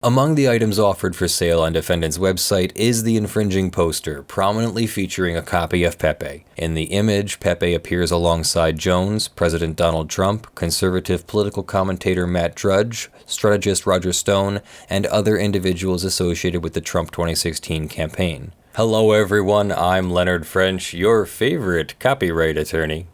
Among the items offered for sale on defendant's website is the infringing poster, prominently featuring a copy of Pepe. In the image, Pepe appears alongside Jones, President Donald Trump, conservative political commentator Matt Drudge, strategist Roger Stone, and other individuals associated with the Trump 2016 campaign. Hello everyone, I'm Leonard French, your favorite copyright attorney.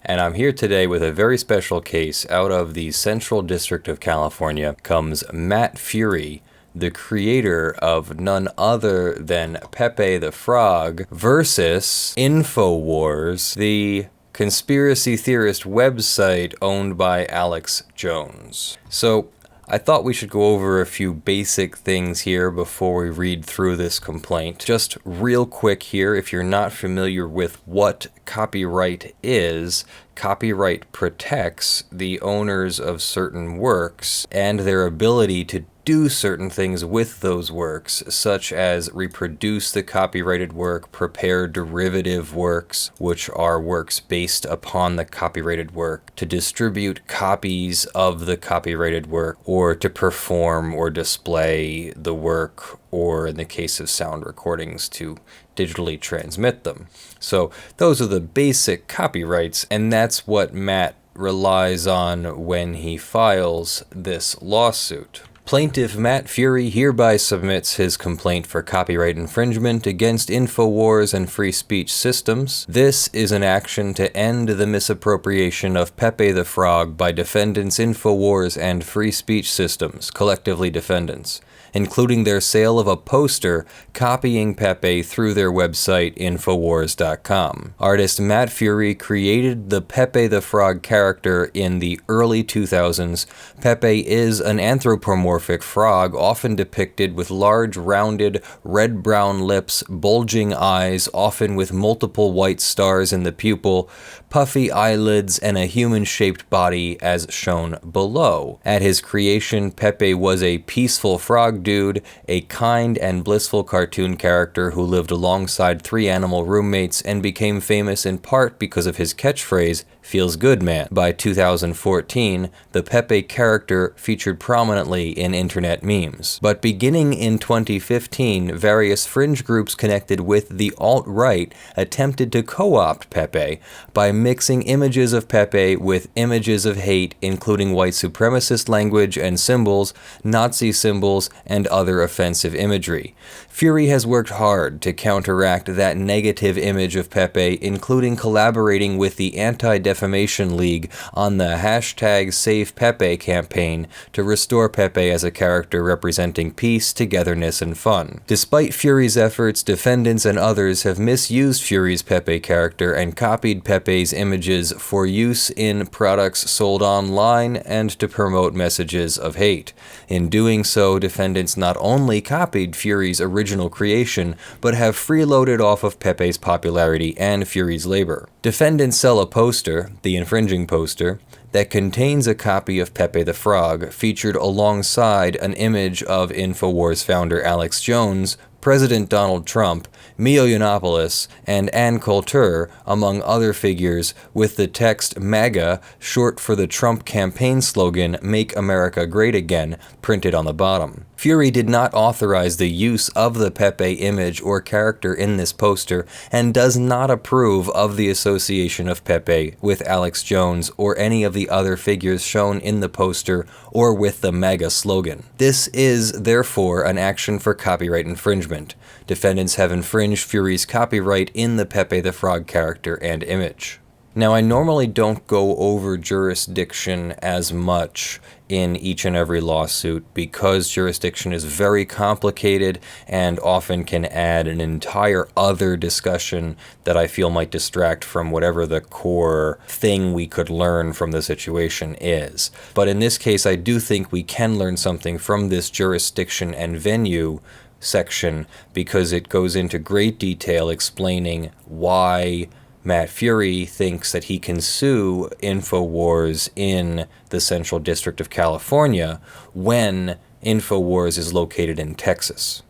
And I'm here today with a very special case. Out of the Central District of California comes Matt Fury, the creator of none other than Pepe the Frog, versus Infowars, the conspiracy theorist website owned by Alex Jones. So I thought we should go over a few basic things here before we read through this complaint. Just real quick here, if you're not familiar with what copyright is, copyright protects the owners of certain works and their ability to do certain things with those works, such as reproduce the copyrighted work, prepare derivative works, which are works based upon the copyrighted work, to distribute copies of the copyrighted work, or to perform or display the work, or in the case of sound recordings, to digitally transmit them. So those are the basic copyrights, and that's what Matt relies on when he files this lawsuit. Plaintiff Matt Fury hereby submits his complaint for copyright infringement against Infowars and Free Speech Systems. This is an action to end the misappropriation of Pepe the Frog by defendants Infowars and Free Speech Systems, collectively defendants, including their sale of a poster copying Pepe through their website Infowars.com. Artist Matt Fury created the Pepe the Frog character in the early 2000s. Pepe is an anthropomorphic frog, often depicted with large, rounded, red-brown lips, bulging eyes, often with multiple white stars in the pupil, puffy eyelids, and a human-shaped body as shown below. At his creation, Pepe was a peaceful frog dude, a kind and blissful cartoon character who lived alongside 3 animal roommates and became famous in part because of his catchphrase, "Feels good, man." By 2014, the Pepe character featured prominently in internet memes. But beginning in 2015, various fringe groups connected with the alt-right attempted to co-opt Pepe by mixing images of Pepe with images of hate, including white supremacist language and symbols, Nazi symbols, and other offensive imagery. Fury has worked hard to counteract that negative image of Pepe, including collaborating with the Anti-Defamation League on the #SavePepe campaign to restore Pepe as a character representing peace, togetherness, and fun. Despite Fury's efforts, defendants and others have misused Fury's Pepe character and copied Pepe's images for use in products sold online and to promote messages of hate. In doing so, defendants not only copied Fury's original creation, but have freeloaded off of Pepe's popularity and Fury's labor. Defendants sell a poster, the infringing poster, that contains a copy of Pepe the Frog, featured alongside an image of Infowars founder Alex Jones, President Donald Trump, Mio Yiannopoulos, and Ann Coulter, among other figures, with the text MAGA, short for the Trump campaign slogan, "Make America Great Again," printed on the bottom. Fury did not authorize the use of the Pepe image or character in this poster, and does not approve of the association of Pepe with Alex Jones or any of the other figures shown in the poster or with the MAGA slogan. This is, therefore, an action for copyright infringement. Defendants have infringed Fury's copyright in the Pepe the Frog character and image. Now, I normally don't go over jurisdiction as much in each and every lawsuit because jurisdiction is very complicated and often can add an entire other discussion that I feel might distract from whatever the core thing we could learn from the situation is. But in this case, I do think we can learn something from this jurisdiction and venue section because it goes into great detail explaining why Matt Fury thinks that he can sue Infowars in the Central District of California when Infowars is located in Texas.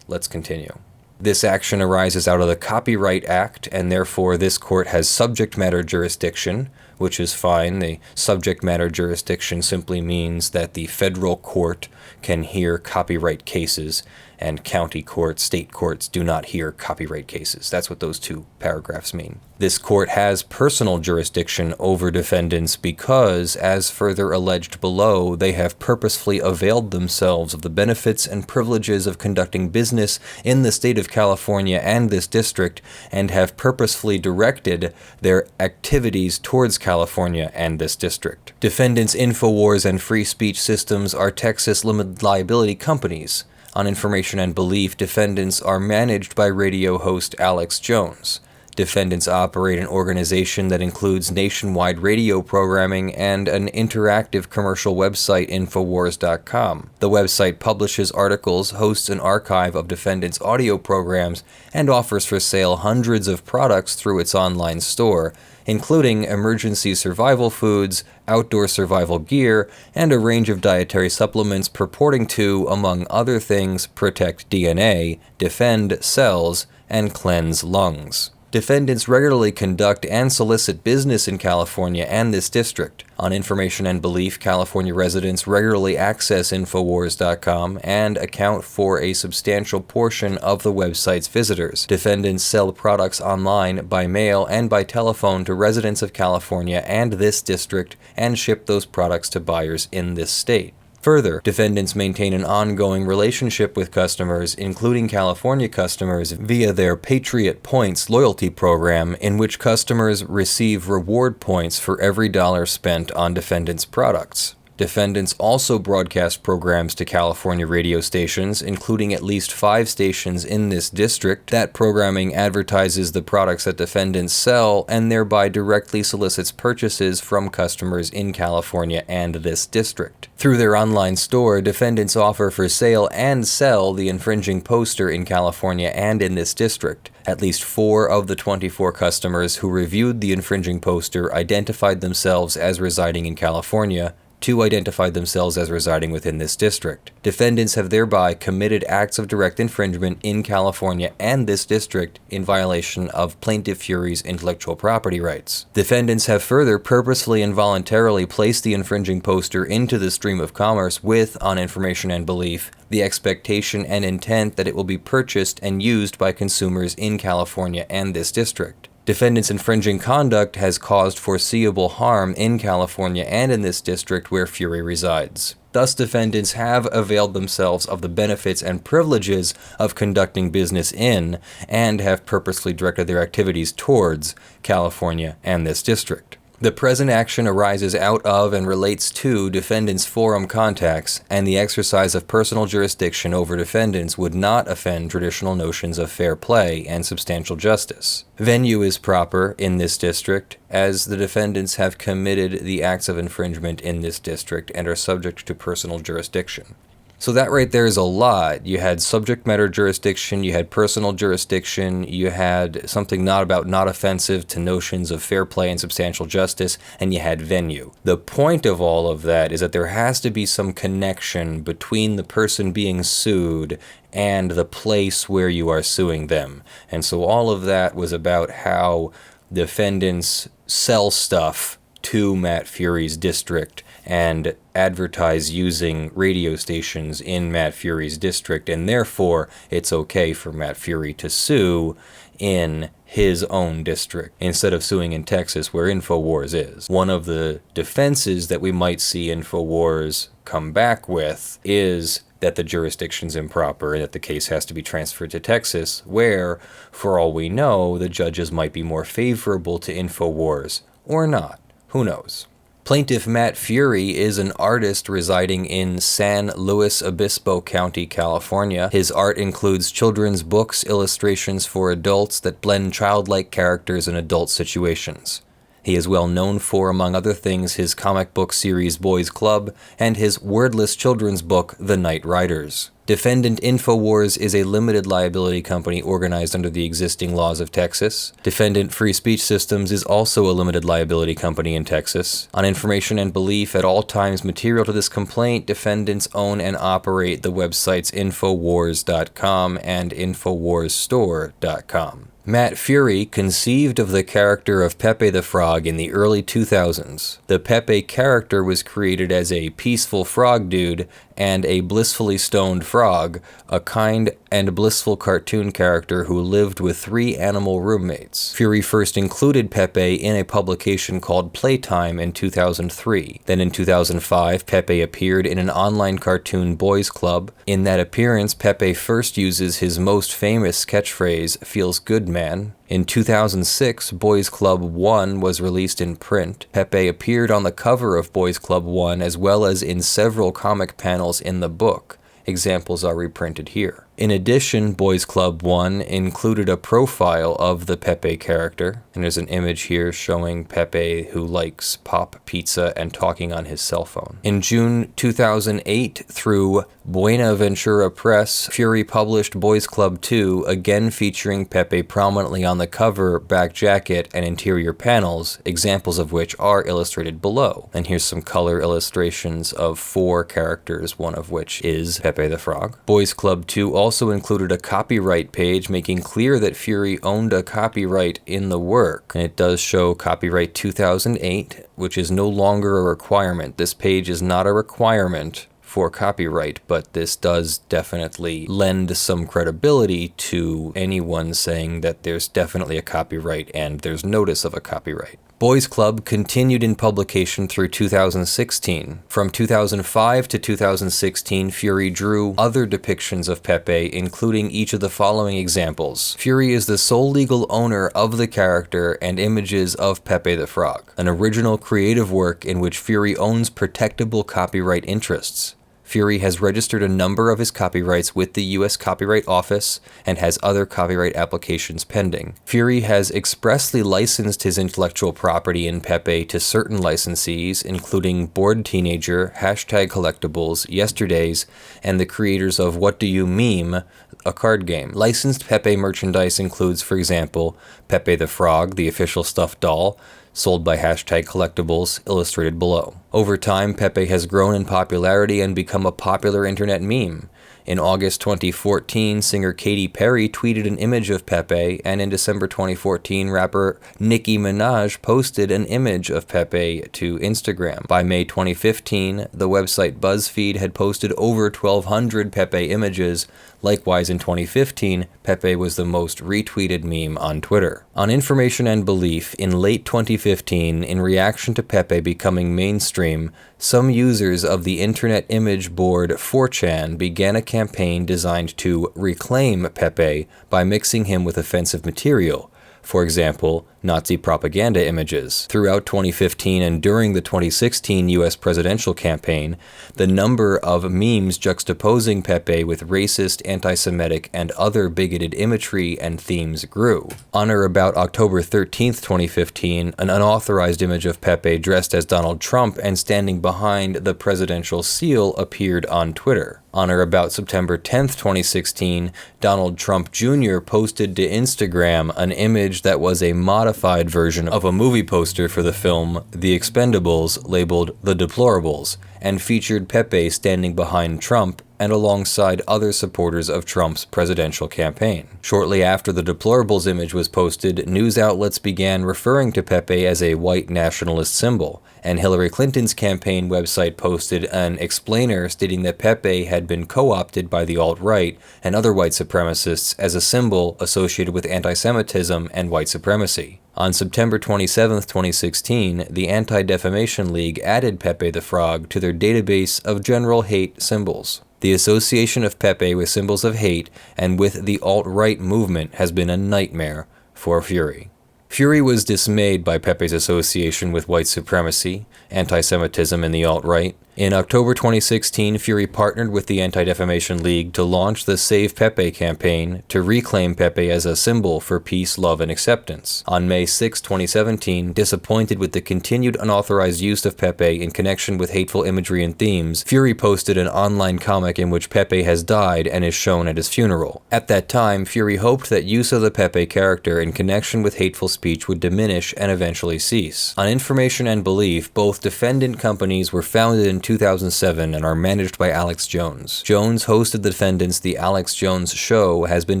Let's continue. This action arises out of the Copyright Act, and therefore this court has subject matter jurisdiction, which is fine. The subject matter jurisdiction simply means that the federal court can hear copyright cases, and county courts, state courts, do not hear copyright cases. That's what those two paragraphs mean. This court has personal jurisdiction over defendants because, as further alleged below, they have purposefully availed themselves of the benefits and privileges of conducting business in the state of California and this district, and have purposefully directed their activities towards California and this district. Defendants Infowars and Free Speech Systems are Texas limited liability companies. On information and belief, defendants are managed by radio host Alex Jones. Defendants operate an organization that includes nationwide radio programming and an interactive commercial website, Infowars.com. The website publishes articles, hosts an archive of defendants' audio programs, and offers for sale hundreds of products through its online store, including emergency survival foods, outdoor survival gear, and a range of dietary supplements purporting to, among other things, protect DNA, defend cells, and cleanse lungs. Defendants regularly conduct and solicit business in California and this district. On information and belief, California residents regularly access Infowars.com and account for a substantial portion of the website's visitors. Defendants sell products online, by mail, and by telephone to residents of California and this district, and ship those products to buyers in this state. Further, defendants maintain an ongoing relationship with customers, including California customers, via their Patriot Points loyalty program, in which customers receive reward points for every dollar spent on defendants' products. Defendants also broadcast programs to California radio stations, including at least 5 stations in this district. That programming advertises the products that defendants sell and thereby directly solicits purchases from customers in California and this district. Through their online store, defendants offer for sale and sell the infringing poster in California and in this district. At least 4 of the 24 customers who reviewed the infringing poster identified themselves as residing in California. 2 identified themselves as residing within this district. Defendants have thereby committed acts of direct infringement in California and this district in violation of Plaintiff Fury's intellectual property rights. Defendants have further purposefully and voluntarily placed the infringing poster into the stream of commerce with, on information and belief, the expectation and intent that it will be purchased and used by consumers in California and this district. Defendants' infringing conduct has caused foreseeable harm in California and in this district where Fury resides. Thus, defendants have availed themselves of the benefits and privileges of conducting business in, and have purposely directed their activities towards, California and this district. The present action arises out of and relates to defendants' forum contacts, and the exercise of personal jurisdiction over defendants would not offend traditional notions of fair play and substantial justice. Venue is proper in this district, as the defendants have committed the acts of infringement in this district and are subject to personal jurisdiction. So that right there is a lot. You had subject matter jurisdiction, you had personal jurisdiction, you had something not offensive to notions of fair play and substantial justice, and you had venue. The point of all of that is that there has to be some connection between the person being sued and the place where you are suing them. And so all of that was about how defendants sell stuff to Matt Fury's district and advertise using radio stations in Matt Fury's district, and therefore it's okay for Matt Fury to sue in his own district instead of suing in Texas where Infowars is. One of the defenses that we might see Infowars come back with is that the jurisdiction's improper and that the case has to be transferred to Texas, where, for all we know, the judges might be more favorable to Infowars, or not. Who knows? Plaintiff Matt Fury is an artist residing in San Luis Obispo County, California. His art includes children's books, illustrations for adults that blend childlike characters in adult situations. He is well known for, among other things, his comic book series Boys Club and his wordless children's book The Night Riders. Defendant Infowars is a limited liability company organized under the existing laws of Texas. Defendant Free Speech Systems is also a limited liability company in Texas. On information and belief at all times material to this complaint, defendants own and operate the websites Infowars.com and InfowarsStore.com. Matt Fury conceived of the character of Pepe the Frog in the early 2000s. The Pepe character was created as a peaceful frog dude and a blissfully stoned frog, a kind and blissful cartoon character who lived with 3 animal roommates. Fury first included Pepe in a publication called Playtime in 2003. Then in 2005, Pepe appeared in an online cartoon Boys Club. In that appearance, Pepe first uses his most famous catchphrase, "Feels good, man." In 2006, Boys Club 1 was released in print. Pepe appeared on the cover of Boys Club 1 as well as in several comic panels in the book. Examples are reprinted here. In addition, Boys Club 1 included a profile of the Pepe character, and there's an image here showing Pepe who likes pop pizza and talking on his cell phone. In June 2008, through Buenaventura Press, Fury published Boys Club 2, again featuring Pepe prominently on the cover, back jacket, and interior panels, examples of which are illustrated below. And here's some color illustrations of 4 characters, one of which is Pepe the Frog. Boys Club 2 also included a copyright page making clear that Fury owned a copyright in the work. And it does show copyright 2008, which is no longer a requirement. This page is not a requirement for copyright, but this does definitely lend some credibility to anyone saying that there's definitely a copyright and there's notice of a copyright. Boys Club continued in publication through 2016. From 2005 to 2016, Fury drew other depictions of Pepe, including each of the following examples. Fury is the sole legal owner of the character and images of Pepe the Frog, an original creative work in which Fury owns protectable copyright interests. Fury has registered a number of his copyrights with the U.S. Copyright Office and has other copyright applications pending. Fury has expressly licensed his intellectual property in Pepe to certain licensees, including Bored Teenager, #Collectibles, Yesterdays, and the creators of What Do You Meme, a card game. Licensed Pepe merchandise includes, for example, Pepe the Frog, the official stuffed doll, sold by #Collectibles, illustrated below. Over time, Pepe has grown in popularity and become a popular internet meme. In August 2014, singer Katy Perry tweeted an image of Pepe, and in December 2014, rapper Nicki Minaj posted an image of Pepe to Instagram. By May 2015, the website BuzzFeed had posted over 1,200 Pepe images. Likewise, in 2015, Pepe was the most retweeted meme on Twitter. On Information and Belief, in late 2015, in reaction to Pepe becoming mainstream, some users of the internet image board 4chan began a campaign designed to reclaim Pepe by mixing him with offensive material. For example, Nazi propaganda images. Throughout 2015 and during the 2016 US presidential campaign, the number of memes juxtaposing Pepe with racist, anti-Semitic, and other bigoted imagery and themes grew. On or about October 13th, 2015, an unauthorized image of Pepe dressed as Donald Trump and standing behind the presidential seal appeared on Twitter. On or about September 10th, 2016, Donald Trump Jr. posted to Instagram an image that was a modified version of a movie poster for the film The Expendables labeled The Deplorables, and featured Pepe standing behind Trump and alongside other supporters of Trump's presidential campaign. Shortly after the Deplorables image was posted, news outlets began referring to Pepe as a white nationalist symbol, and Hillary Clinton's campaign website posted an explainer stating that Pepe had been co-opted by the alt-right and other white supremacists as a symbol associated with anti-Semitism and white supremacy. On September 27, 2016, the Anti-Defamation League added Pepe the Frog to their database of general hate symbols. The association of Pepe with symbols of hate and with the alt-right movement has been a nightmare for Fury. Fury was dismayed by Pepe's association with white supremacy, anti-Semitism, and the alt-right. In October 2016, Fury partnered with the Anti-Defamation League to launch the Save Pepe campaign to reclaim Pepe as a symbol for peace, love, and acceptance. On May 6, 2017, disappointed with the continued unauthorized use of Pepe in connection with hateful imagery and themes, Fury posted an online comic in which Pepe has died and is shown at his funeral. At that time, Fury hoped that use of the Pepe character in connection with hateful speech would diminish and eventually cease. On Information and Belief, both defendant companies were founded in 2007 and are managed by Alex Jones. Jones hosted the defendants. The Alex Jones Show has been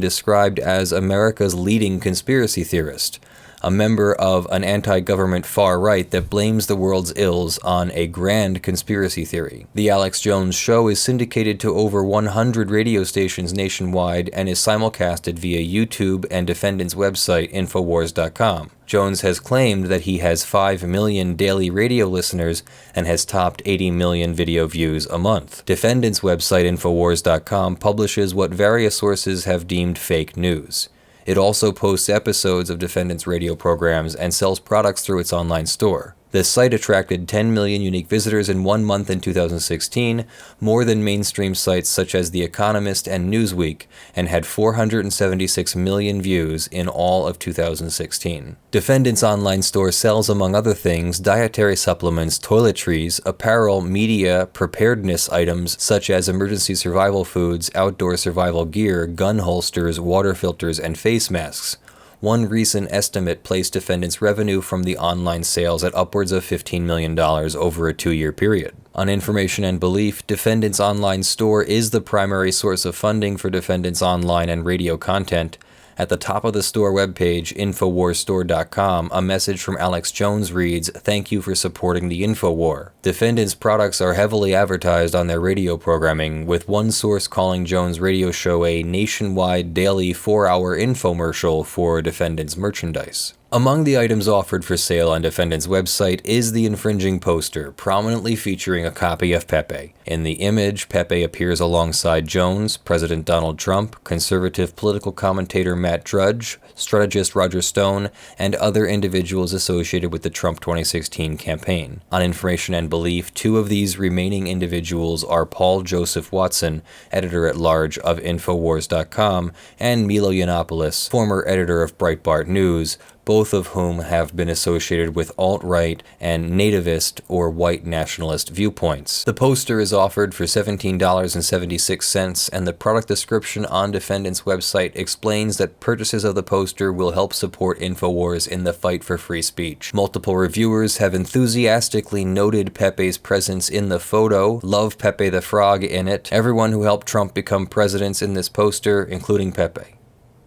described as America's leading conspiracy theorist, a member of an anti-government far-right that blames the world's ills on a grand conspiracy theory. The Alex Jones Show is syndicated to over 100 radio stations nationwide and is simulcasted via YouTube and defendant's website, Infowars.com. Jones has claimed that he has 5 million daily radio listeners and has topped 80 million video views a month. Defendant's website, Infowars.com, publishes what various sources have deemed fake news. It also posts episodes of defendants' radio programs and sells products through its online store. The site attracted 10 million unique visitors in 1 month in 2016, more than mainstream sites such as The Economist and Newsweek, and had 476 million views in all of 2016. Defendants' online store sells, among other things, dietary supplements, toiletries, apparel, media, preparedness items such as emergency survival foods, outdoor survival gear, gun holsters, water filters, and face masks. One recent estimate placed defendants' revenue from the online sales at upwards of $15 million over a 2-year period. On information and belief, defendants' online store is the primary source of funding for defendants' online and radio content. At the top of the store webpage, InfoWarsStore.com, a message from Alex Jones reads, "Thank you for supporting the InfoWar." Defendants' products are heavily advertised on their radio programming, with one source calling Jones' radio show a nationwide daily 4-hour infomercial for defendants' merchandise. Among the items offered for sale on defendant's website is the infringing poster, prominently featuring a copy of Pepe. In the image, Pepe appears alongside Jones, President Donald Trump, conservative political commentator Matt Drudge, strategist Roger Stone, and other individuals associated with the Trump 2016 campaign. On information and belief, 2 of these remaining individuals are Paul Joseph Watson, editor-at-large of Infowars.com, and Milo Yiannopoulos, former editor of Breitbart News, both of whom have been associated with alt-right and nativist or white nationalist viewpoints. The poster is offered for $17.76, and the product description on defendant's website explains that purchases of the poster will help support Infowars in the fight for free speech. Multiple reviewers have enthusiastically noted Pepe's presence in the photo, love Pepe the Frog in it, everyone who helped Trump become presidents in this poster, including Pepe.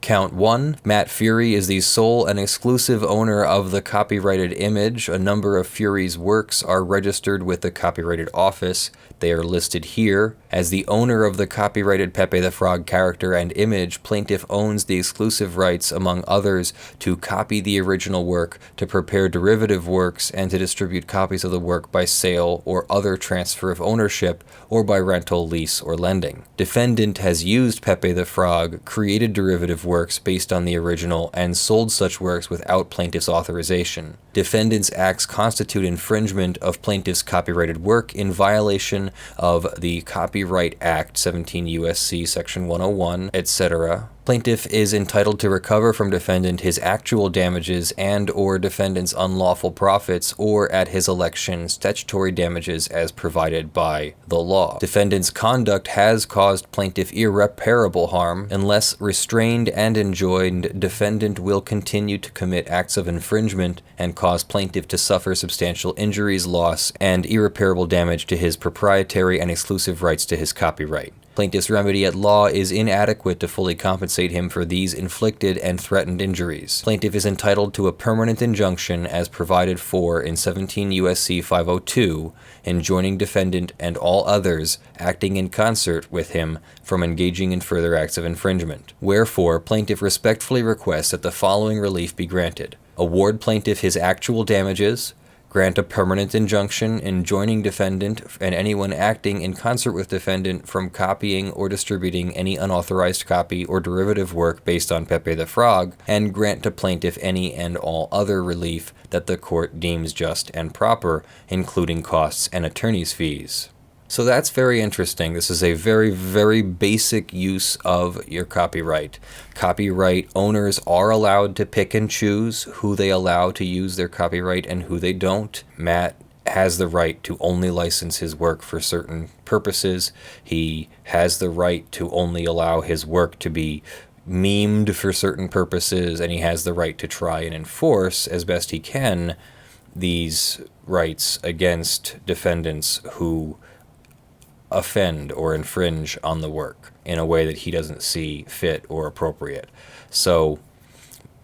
Count 1. Matt Fury is the sole and exclusive owner of the copyrighted image. A number of Fury's works are registered with the Copyrighted Office. They are listed here. As the owner of the copyrighted Pepe the Frog character and image, plaintiff owns the exclusive rights, among others, to copy the original work, to prepare derivative works, and to distribute copies of the work by sale or other transfer of ownership, or by rental, lease, or lending. Defendant has used Pepe the Frog, created derivative works based on the original, and sold such works without plaintiff's authorization. Defendant's acts constitute infringement of plaintiff's copyrighted work in violation of the Copyright Act, 17 U.S.C. Section 101, etc. Plaintiff is entitled to recover from defendant his actual damages and/or defendant's unlawful profits, or at his election, statutory damages as provided by the law. Defendant's conduct has caused plaintiff irreparable harm. Unless restrained and enjoined, defendant will continue to commit acts of infringement and cause plaintiff to suffer substantial injuries, loss, and irreparable damage to his proprietary and exclusive rights to his copyright. Plaintiff's remedy at law is inadequate to fully compensate him for these inflicted and threatened injuries. Plaintiff is entitled to a permanent injunction as provided for in 17 U.S.C. 502, enjoining defendant and all others acting in concert with him from engaging in further acts of infringement. Wherefore, plaintiff respectfully requests that the following relief be granted: award plaintiff his actual damages, grant a permanent injunction enjoining defendant and anyone acting in concert with defendant from copying or distributing any unauthorized copy or derivative work based on Pepe the Frog, and grant to plaintiff any and all other relief that the court deems just and proper, including costs and attorney's fees. So that's very interesting. This is a very, very basic use of your copyright. Copyright owners are allowed to pick and choose who they allow to use their copyright and who they don't. Matt has the right to only license his work for certain purposes. He has the right to only allow his work to be memed for certain purposes, and he has the right to try and enforce, as best he can, these rights against defendants who offend or infringe on the work in a way that he doesn't see fit or appropriate. So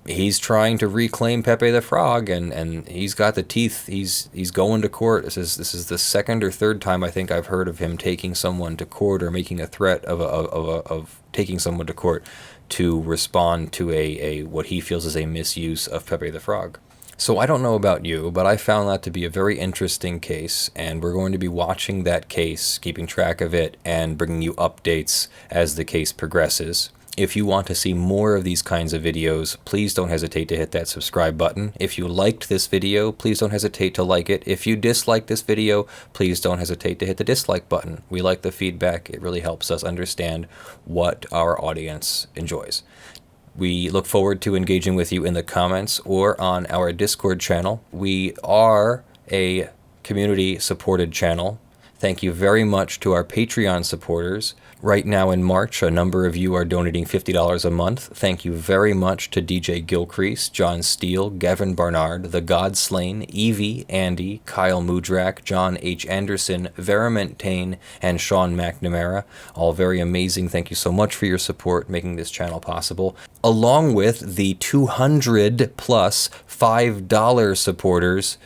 he's trying to reclaim Pepe the Frog, and he's got the teeth. He's going to court. This is the second or third time I think I've heard of him taking someone to court or making a threat of taking someone to court to respond to a what he feels is a misuse of Pepe the Frog. So I don't know about you, but I found that to be a very interesting case, and we're going to be watching that case, keeping track of it, and bringing you updates as the case progresses. If you want to see more of these kinds of videos, please don't hesitate to hit that subscribe button. If you liked this video, please don't hesitate to like it. If you disliked this video, please don't hesitate to hit the dislike button. We like the feedback. It really helps us understand what our audience enjoys. We look forward to engaging with you in the comments or on our Discord channel. We are a community-supported channel. Thank you very much to our Patreon supporters. Right now in March, a number of you are donating $50 a month. Thank you very much to DJ Gilcrease, John Steele, Gavin Barnard, The Godslain, Eevi, Andy, Kyle Mudrak, John H. Andersen, Verement, Tayne, and Sean McNamara. All very amazing. Thank you so much for your support making this channel possible. Along with the 200 plus $5 supporters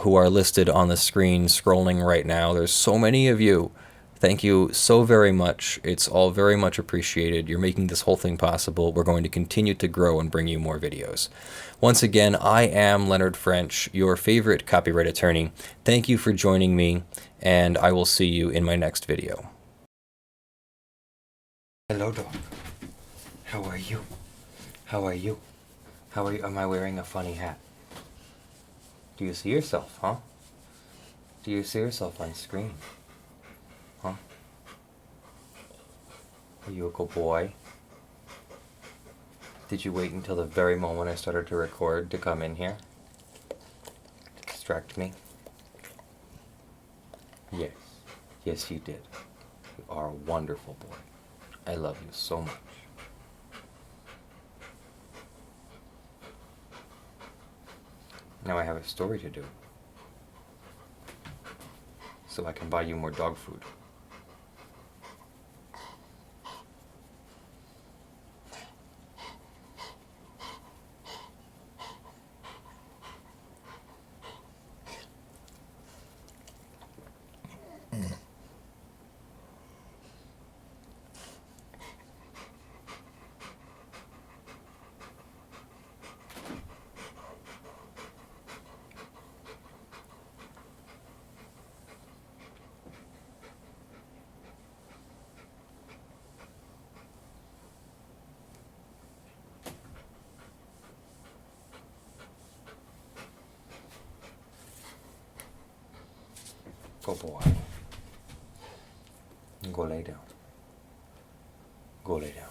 who are listed on the screen scrolling right now. There's so many of you. Thank you so very much. It's all very much appreciated. You're making this whole thing possible. We're going to continue to grow and bring you more videos. Once again, I am Leonard French, your favorite copyright attorney. Thank you for joining me, and I will see you in my next video. Hello, dog. How are you? How are you? How are you? Am I wearing a funny hat? Do you see yourself, huh? Do you see yourself on screen? Huh? Are you a good boy? Did you wait until the very moment I started to record to come in here? To distract me? Yes. Yes, you did. You are a wonderful boy. I love you so much. Now I have a story to do, so I can buy you more dog food. Go boy. Go lay down. Go lay down.